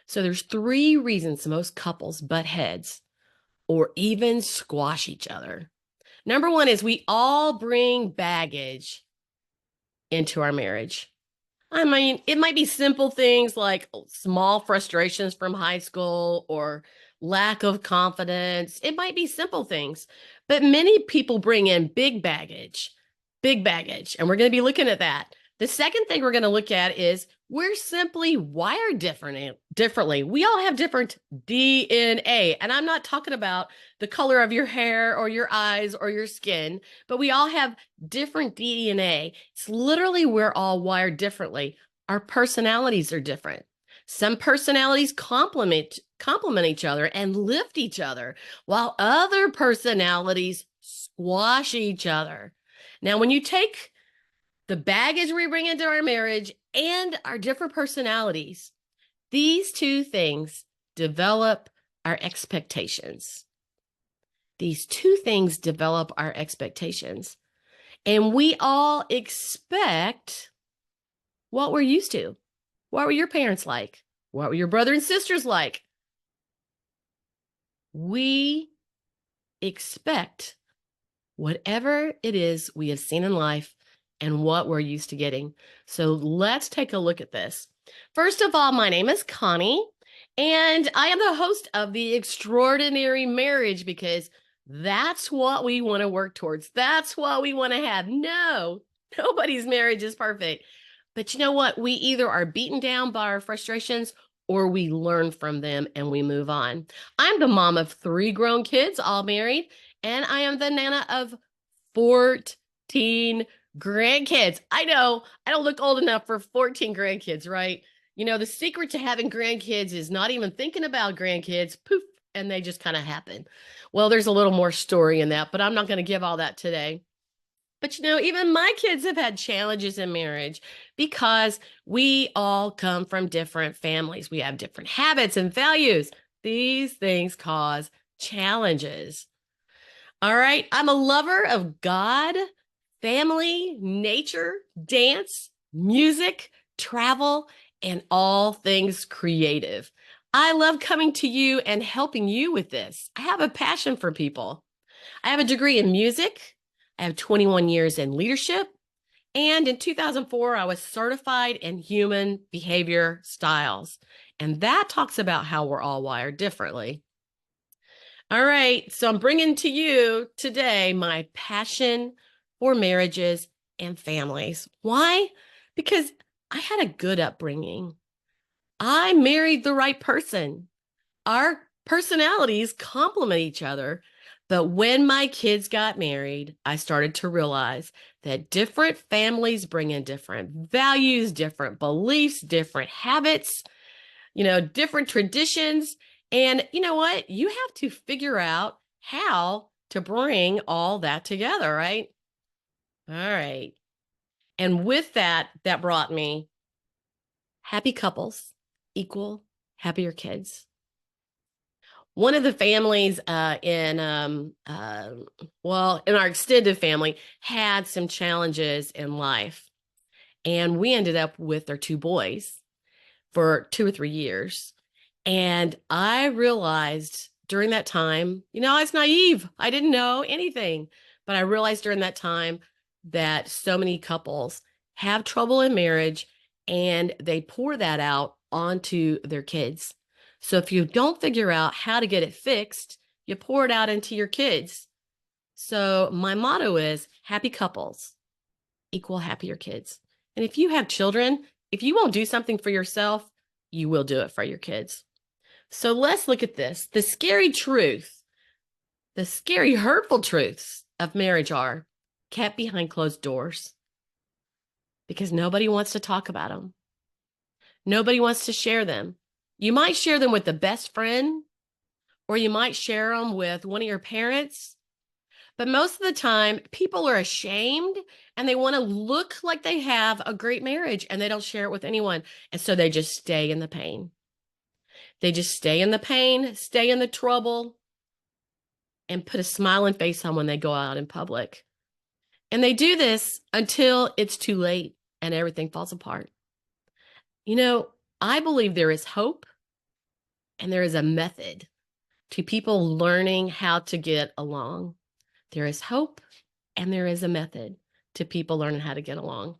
So there's three reasons most couples butt heads or even squash each other. Number one is we all bring baggage into our marriage. I mean, it might be simple things like small frustrations from high school or lack of confidence. It might be simple things, but many people bring in big baggage, and we're going to be looking at that. The second thing we're going to look at is we're simply wired differently. We all have different DNA, and I'm not talking about the color of your hair or your eyes or your skin, but we all have different DNA. It's literally we're all wired differently. Our personalities are different. Some personalities complement each other and lift each other, while other personalities squash each other. Now, when you take the baggage we bring into our marriage and our different personalities, these two things develop our expectations. These two things develop our expectations. And we all expect what we're used to. What were your parents like? What were your brother and sisters like? We expect whatever it is we have seen in life and what we're used to getting. So let's take a look at this. First of all, my name is Connie, and I am the host of The Extraordinary Marriage because that's what we want to work towards. That's what we want to have. No, nobody's marriage is perfect. But you know what? We either are beaten down by our frustrations or we learn from them and we move on. I'm the mom of three grown kids, all married, and I am the nana of 14 grandkids. I know I don't look old enough for 14 grandkids, right? You know, the secret to having grandkids is not even thinking about grandkids, poof, and they just kind of happen. Well, there's a little more story in that, but I'm not going to give all that today. But you know, even my kids have had challenges in marriage because we all come from different families. We have different habits and values. These things cause challenges. All right. I'm a lover of God, family, nature, dance, music, travel, and all things creative. I love coming to you and helping you with this. I have a passion for people. I have a degree in music. I have 21 years in leadership. And in 2004, I was certified in human behavior styles. And that talks about how we're all wired differently. All right. So I'm bringing to you today my passion for marriages and families. Why? Because I had a good upbringing. I married the right person. Our personalities complement each other. But when my kids got married, I started to realize that different families bring in different values, different beliefs, different habits, different traditions. And you know what? You have to figure out how to bring all that together, right? All right. And with that, that brought me happy couples equal happier kids. One of the families in our extended family had some challenges in life. And we ended up with their two boys for 2 or 3 years. And I realized during that time, I was naive. I didn't know anything. But I realized during that time that so many couples have trouble in marriage and they pour that out onto their kids. So if you don't figure out how to get it fixed, you pour it out into your kids. So my motto is happy couples equal happier kids. And if you have children, if you won't do something for yourself, you will do it for your kids. So let's look at this. The scary truth, the scary, hurtful truths of marriage are kept behind closed doors because nobody wants to talk about them. Nobody wants to share them. You might share them with the best friend, or you might share them with one of your parents. But most of the time, people are ashamed and they want to look like they have a great marriage and they don't share it with anyone. And so they just stay in the pain. They just stay in the pain, stay in the trouble, and put a smiling face on when they go out in public. And they do this until it's too late and everything falls apart. I believe there is hope and there is a method to people learning how to get along. There is hope and there is a method to people learning how to get along.